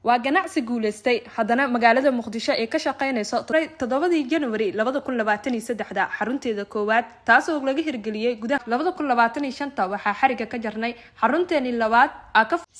waa ganacsi guuleystay haddana magaalada muqdisho ee ka shaqeynayso 7 January 2023 xarunteeda koowaad taasoo laga hirgeliyay gudaha 2025 waxaa xariga ka jarnay xarunteeni labaad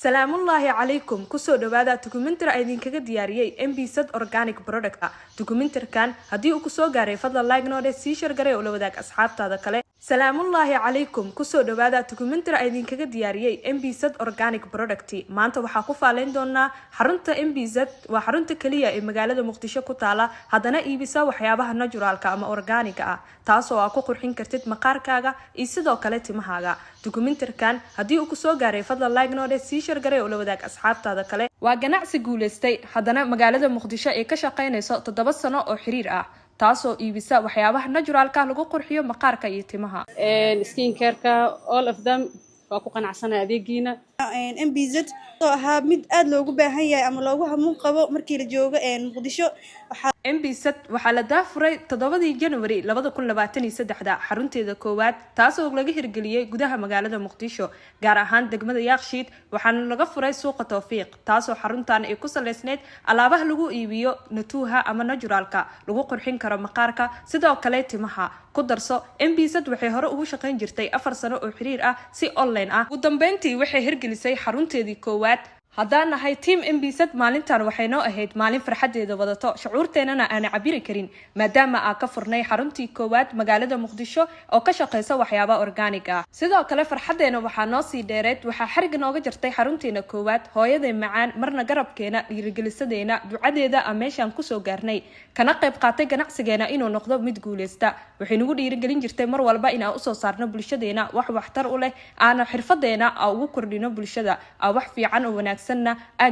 salaamullaahi calaykum kusoo dhawaada documentary idinkaga diyaariyay MBZ organic product documentary-kan haddii uu ku soo gaaray fadlan like noode sii share garay oo la wadaag asxaabtaada kale salaamullaahi calaykum kusoo dhawaada documentary idinkaga diyaariyay MBZ organic product maanta waxaa ku faaleyn doonaa xarunta MBZ waa xarunta kaliya ee magaalada muqdisho ku taala haddana iibisa waxyaabaha naturalka ama organiga ah taasoo aad ku qurxin kartid maqaarkaaga iyo sidoo kale timahaaga documentary-kan haddii uu ku soo gaaray fadlan like noode sii share garay oo la wadaag asxaabtaada kale waa ganacsi guuleystay haddana magaalada muqdisho ee ka shaqeynayso 7 sano oo xiriir ah taasoo iibisa waxyaabaha naturalka lagu qurxiyo maqaarka iyo timaha skin care-ka all of them waa ku qanacsanay adeegiina MBZ oo ahaa mid aad loogu baahan yahay ama loogu hamuun qabo markii la joogo muqdisho MBZ waxaa la daafuray 7 January 2023 xarunteeda koowaad taasoo laga hirgeliyay gudaha magaalada muqdisho gaar ahaan degmada Yaaqshiid waxaana laga furay suuqa Tawfiiq taasoo xaruntan ay ku saleysneed alaabaha lagu iibiyo natuuha ama naturalka lagu qurxin karo maqaarka sidoo kale timaha ku darso MBZ waxay hore ugu shaqeyn jirtay 4 sano oo xiriir ah si online ah ugu dambeyntii waxay hirgelisay xarunteedii koowaad haddaan nahay team MBZ maalintan waxay noo ahayd maalin farxadeeda wadato shucuurteenana aan cabiri karin maadaama aan ka furnay xaruntii koowaad magaalada muqdisho oo ka shaqeysa waxyaabo organic ah sidoo kale farxadeena waxaa noo sii dheereed waxaa xariga nooga jirtay xarunteena koowaad hooyadeen macaan marna garabkeena dhiirigelisadeena ducadeeda aan meeshaan kusoo gaarnay kana qayb qaatay ganacsigeena inuu noqdo mid guuleysta waxay nagu dhiirigelin jirtay mar walba inaan usoo saarno bulshadeena wax waxtar u leh aana xirfadeena aan ugu kordhino bulshada aan wax fiican oo wanaagsan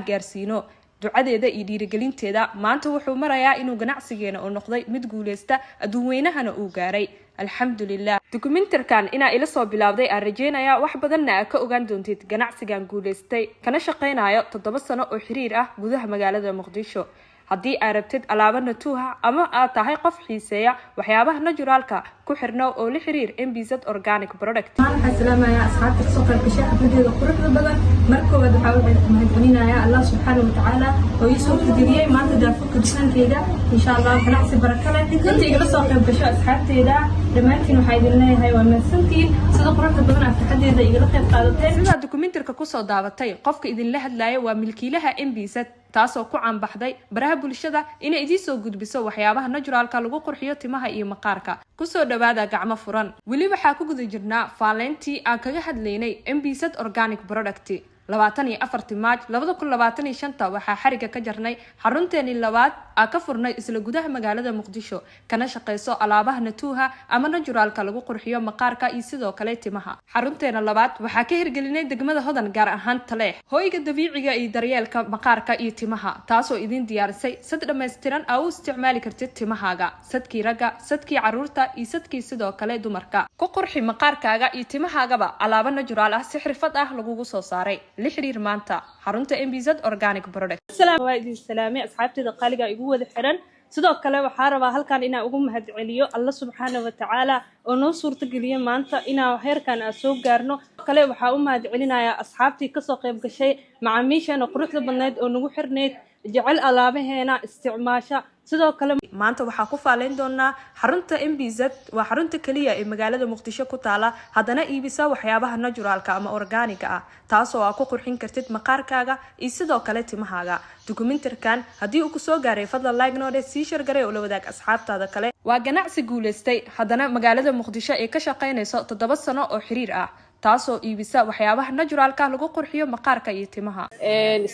gaarsiino ducadeeda iyo dhiirigelinteeda maanta wuxuu marayaa inuu ganacsigeena uu noqday mid guuleysta adduunweynahana uu gaaray alxamdulillah documentary-kan inaa ila soo bilaawday aan rajeynayaa wax badanna aad ka ogaan doontid ganacsigan guuleystay kana shaqeynayo 7 sano oo xiriir ah gudaha magaalada muqdisho haddii aad rabtid alaabo natuuha ama aad tahay qof xiiseeya waxyaabaha naturalka ku xirno oo la xiriir MBZ organic product waxaan salaamayaa asxaabta kasoo qayb gashay xafladeeda quruxda badan markooda waxaa u mahadcelinayaa Allah subxaanahu wa tacaala oo ii soo fidiyay maanta daafurka dukaankeeda insha Allah ganacsi baraka leh inta igala soo qayb gashay asxaabteeda dhammaantiin waxaa idin leeyahay waa mahadsantiin sida quruxda badan aad farxadeeda igala qayb qaadateen sida documentary-ka ku soo daabatay qofka idin la hadlayo waa milkiilaha MBZ taasoo ku caanbaxday baraha bulshada inay idin soo gudbiso waxyaabaha naturalka lagu qurxiyo timaha iyo maqaarka kusoo dhawaada gacmo furan weli waxaa ku guda jirnaa faaleyntii aan kaga hadlaynay MBZ organic product 24 Maaj 2025 waxaa xariga ka jarnay xarunteeni labaad aan ka furnay isla gudaha magaalada muqdisho kana shaqeyso alaabaha natuuha ama naturalka lagu qurxiyo maqaarka iyo sidoo kale timaha xarunteena labaad waxaa ka hirgelinay degmada Hodan gaar ahaan Taleex hoyga dabiiciga iyo daryeelka maqaarka iyo timaha taasoo idin diyaarisay sad dhameystiran oo isticmaali kartid timahaaga sadkii ragga sadkii caruurta iyo sadkii sidoo kale dumarka ku qurxi maqaarkaaga iyo timahaagaba alaabo natural ah si xirfad ah lagu soo saaray لحرير مانتا حرونتا MBZ organic product السلام عليكم السلامي أصحابتي دقالقة يقوة ذحران sidoo kale waxaa rabaa halkan inaan ugu mahadceliyo Allah subhanahu wa ta'ala oo noo suurtageliyay maanta inaan heerkan soo gaarno kale waxaa u mahadcelinayaa asxaabtii ka soo qayb gashay macaamiisheena quruxda badneed oo nagu xirneed jecel alaabaheena isticmaasha sidoo kale maanta waxaa ku faaleyn doonaa xarunta MBZ waa xarunta kaliya ee magaalada muqdisho ku taala haddana iibisa waxyaabaha naturalka ama organiga ah taasoo aad ku qurxin kartid maqaarkaaga iyo sidoo kale timahaaga documentary-kan haddii uu ku soo gaaray fadlan like noode sii share garay oo la wadaag asxaabtaada kale waa ganacsi guuleystay haddana magaalada muqdisho ee ka shaqeynayso 7 sano oo xiriir ah taasoo iibisa waxyaabaha naturalka lagu qurxiyo maqaarka iyo timaha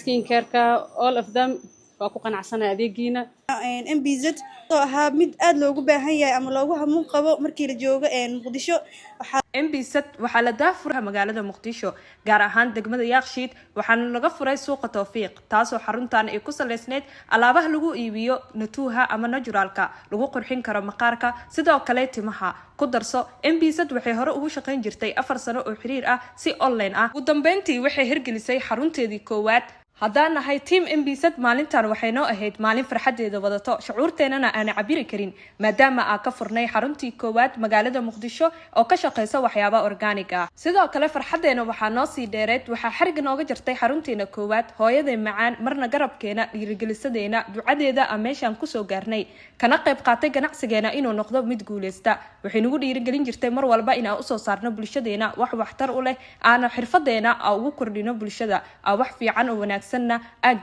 skin care-ka all of them waa ku qanacsanay adeegiina MBZ oo ahaa mid aad loogu baahan yahay ama loogu hamuun qabo markii la joogo muqdisho MBZ waxaa la daafuray magaalada muqdisho gaar ahaan degmada Yaaqshiid waxaana laga furay suuqa Tawfiiq taasoo xaruntan ay ku saleysneed alaabaha lagu iibiyo natuuha ama naturalka lagu qurxin karo maqaarka sidoo kale timaha ku darso MBZ waxay hore ugu shaqeyn jirtay 4 sano oo xiriir ah si online ah ugu dambeyntii waxay hirgelisay xarunteedii koowaad haddaan nahay team MBZ maalintan waxay noo ahayd maalin farxadeeda wadato shucuurteenana aan cabiri karin maadaama aan ka furnay xaruntii koowaad magaalada Muqdisho oo ka shaqeysa waxyaabo organic ah sidoo kale farxadeena waxaa noo sii dheereed waxaa xariga nooga jirtay xarunteena koowaad hooyada macaan marna garabkeena dhiirigelisadeena ducadeeda aan meeshan ku soo gaarnay kana qayb qaatay ganacsigeena inuu noqdo mid guuleysta waxay nagu dhiirigelin jirtay mar walba in aan u soo saarno bulshadeena wax waxtar u leh aan xirfadeena aan ugu kordhino bulshada aan wax fiican oo wanaagsan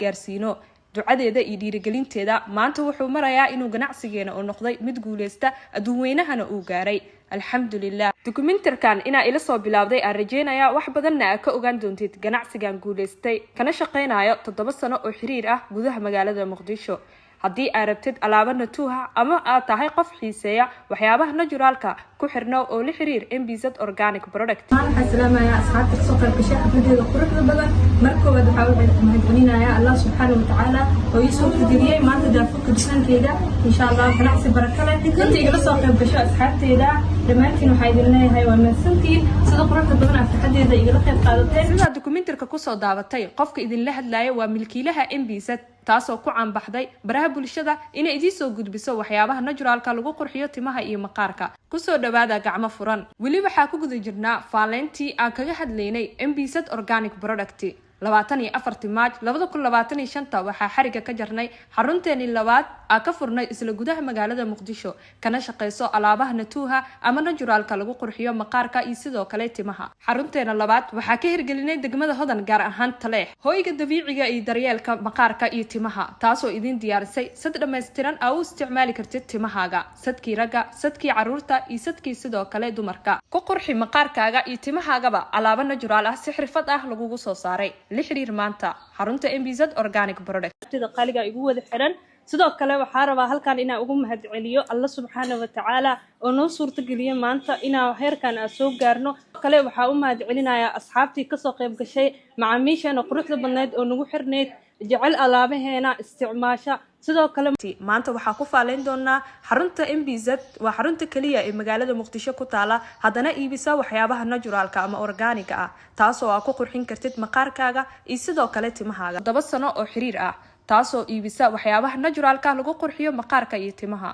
gaarsiino ducadeeda iyo dhiirigelinteeda maanta wuxuu marayaa inuu ganacsigeena uu noqday mid guuleysta adduunweynahana uu gaaray alxamdulillah dokumentarkan inaa ila soo bilaawday aan rajeynayaa wax badanna aad ka ogaan doontid ganacsigan guuleystay kana shaqeynayo 7 sano oo xiriir ah gudaha magaalada Muqdisho haddii aad rabtid alaabo natuuha ama aad tahay qof xiiseeya waxyaabaha naturalka ku xirno oo la xiriir MBZ organic product waxaan salaamayaa asxaabta ka soo qayb gashay xafladeeda quruxda badan markooda waxaa mahadcelinayaa Allah subhanahu wa ta'ala oo ii soo fidiyay maanta daafurka dukaankeeda insha Allah ganacsi baraka leh inta igala soo qayb gashay asxaabteeda dhamaantiin waxaa idin leeyahay waa mahadsantiin sida quruxda badan aad xafladeeda igala qayb qaadateen sida dokumentarka ku soo daabatay qofka idin la hadlayo waa milkiilaha MBZ taasoo ku caanbaxday baraha bulshada inay idin soo gudbiso waxyaabaha naturalka lagu qurxiyo timaha iyo maqaarka ku soo dhawaada gacmo furan wali waxa ku guda jirnaa faalentii aan kaga hadlaynay MBZ organic product 24 Maaj 2025 waxaa xariga ka jarnay xarunteeni labaad aan ka furnay isla gudaha magaalada Muqdisho kana shaqeyso alaabaha natuuha ama naturalka lagu qurxiyo maqaarka iyo sidoo kale timaha xarunteena labaad waxaa ka hirgelinay degmada Hodan gaar ahaan Taleex hoyga dabiiciga iyo daryeelka maqaarka iyo timaha taasoo idin diyaarisay sad dhameystiran oo isticmaali kartid timahaaga sadkii raga sadkii caruurta iyo sadkii sidoo kale dumarka ku qurxi maqaarkaaga iyo timahaagaba alaabo natural ah si xirfad ah lagu soo saaray lixriir maanta xarunta MBZ organic product sida qaaliga igu wada xiran sidoo kale waxaa rabaa halkan inaan ugu mahadceliyo Allah subhanahu wa ta'ala oo noo suurta geliyay maanta inaan heerkan aan soo gaarno kale waxaa u mahadcelinayaa asxaabtii ka soo qayb gashay macaamiisheena quruxda badneed oo nagu xirneed jecel alaabaheena isticmaasha sidoo kale maanta waxaa ku faaleyn doonaa xarunta MBZ waa xarunta kaliya ee magaalada Muqdisho ku taala hadana iibisa waxyaabaha naturalka ama organic ah taasoo aad ku qurxin kartid maqaarkaaga iyo sidoo kale timahaaga 7 sano oo xiriir ah taasoo iibisa waxyaabaha naturalka lagu qurxiyo maqaarka iyo timaha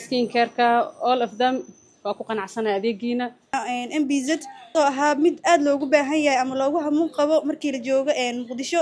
skin care-ka all of them waa ku qanacsanaa adeegiina MBZ oo ahaa mid aad loogu baahan yahay ama loogu hamuun qabo markii la joogo Muqdisho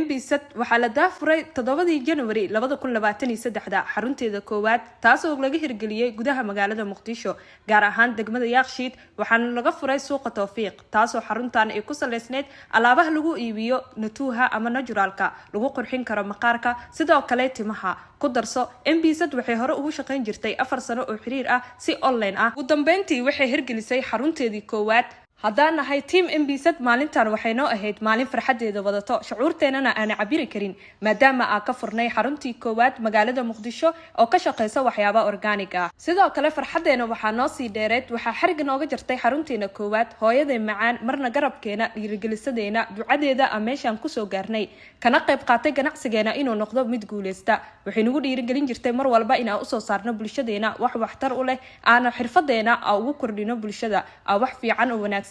MBZ waxaa la daafuray 7 January 2023 xarunteeda koowaad taasoo laga hirgeliyay gudaha magaalada Muqdisho gaar ahaan degmada Yaaqshiid waxaana laga furay suuqa Tawfiiq taasoo xaruntan ay ku saleysneed alaabaha lagu iibiyo natuuha ama naturalka lagu qurxin karo maqaarka sidoo kale timaha ku darso MBZ waxay hore ugu shaqeyn jirtay 4 sano oo xiriir ah si online ah ugu dambeyntii waxay hirgelisay xarunteedii koowaad haddaan nahay team MBZ maalintan waxay noo ahayd maalin farxadeeda wadato shucuurteenana aan cabiri karin maadaama aan ka furnay xaruntii koowaad magaalada Muqdisho oo ka shaqeysa waxyaabo organic ah sidoo kale farxadeena waxaa noo sii dheereed waxaa xariga nooga jirtay xarunteena koowaad hooyada macaan marna garabkeena dhiirigelisadeena ducadeeda aan meeshan ku soo gaarnay kana qayb qaatay ganacsigeena inuu noqdo mid guuleysta waxay nagu dhiirigelin jirtay mar walba in aan u soo saarno bulshadeena wax waxtar u leh aan xirfadeena aan ugu kordhino bulshada aan wax fiican oo wanaagsan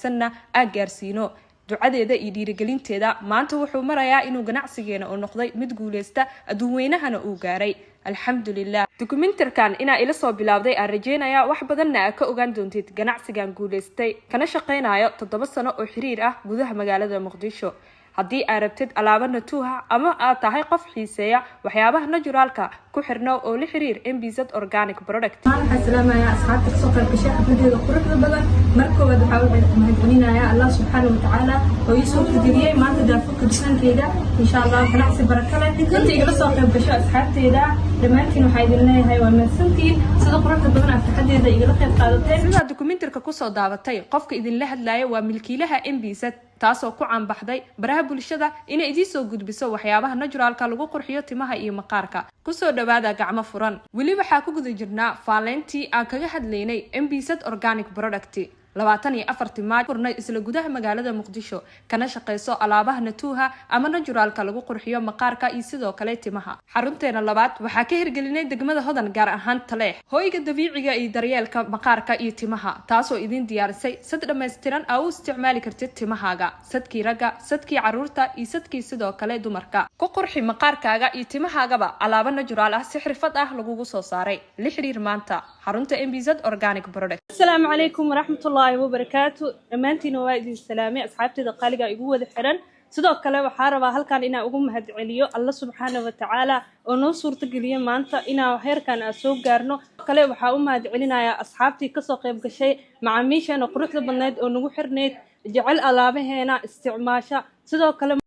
gaarsiino ducadeeda iyo dhiirigelinteeda maanta wuxuu marayaa inuu ganacsigeena uu noqday mid guuleysta adduunweynahana uu gaaray alxamdulillah dokumentarkan inaa ila soo bilaawday aan rajeynayaa wax badanna aad ka ogaan doontid ganacsigan guuleystay kana shaqeynayo 7 sano oo xiriir ah gudaha magaalada Muqdisho haddii aad rabtid alaabo natuuha ama aad tahay qof xiiseeya waxyaabaha naturalka ku xirno oo la xiriir MBZ organic product waxaan salaamayaa asxaabta ka soo qayb gashay xafladeeda quruxda badan markooda waxaa mahadcelinayaa Allah subhanahu wa ta'ala oo ii soo fidiyay maanta daafurka dukaankeeda insha Allah ganacsi baraka leh inta igala soo qayb gashay asxaabteeda dhamaantiin waxaa idin leeyahay waa mahadsantiin sida quruxda badan aad xafladeeda igala qayb qaadateen sida dokumentarka ku soo daabatay qofka idin la hadlayo waa milkiilaha MBZ taasoo ku caanbaxday baraha bulshada inay idin soo gudbiso waxyaabaha naturalka lagu qurxiyo timaha iyo maqaarka ku soo dhawaada gacmo furan wali waxa ku guda jirnaa faalentii aan kaga hadlaynay MBZ organic product 24 Maaj furnay isla gudaha magaalada Muqdisho kana shaqeyso alaabaha natuuha ama naturalka lagu qurxiyo maqaarka iyo sidoo kale timaha. Xarunteena labaad waxaa ka hirgelinay degmada Hodan gaar ahaan Taleex hoyga dabiiciga iyo daryeelka maqaarka iyo timaha taasoo idin diyaarisay sad dhameystiran oo u isticmaali kartid timahaaga sadkii ragga sadkii caruurta iyo sadkii sidoo kale dumarka ku qurxi maqaarkaaga iyo timahaagaba alaabo natural ah si xirfad ah lagu soo saaray la xiriir maanta xarunta MBZ Organic Product. Assalaamu calaykum waraxmatullaahi wabarakaatu dhammaantiina waa idin salaamay asxaabtayda qaaliga igu wada xiran sidoo kale waxaa rabaa halkan inaan ugu mahadceliyo Allah subxaanahu wa ta'ala oo noo suurta geliyay maanta inaan heerkan soo gaarno kale waxaa u mahadcelinayaa asxaabtii ka soo qayb gashay macaamiisheena quruxda badneed oo nagu xirneed jecel alaabaheena isticmaasha sidoo kale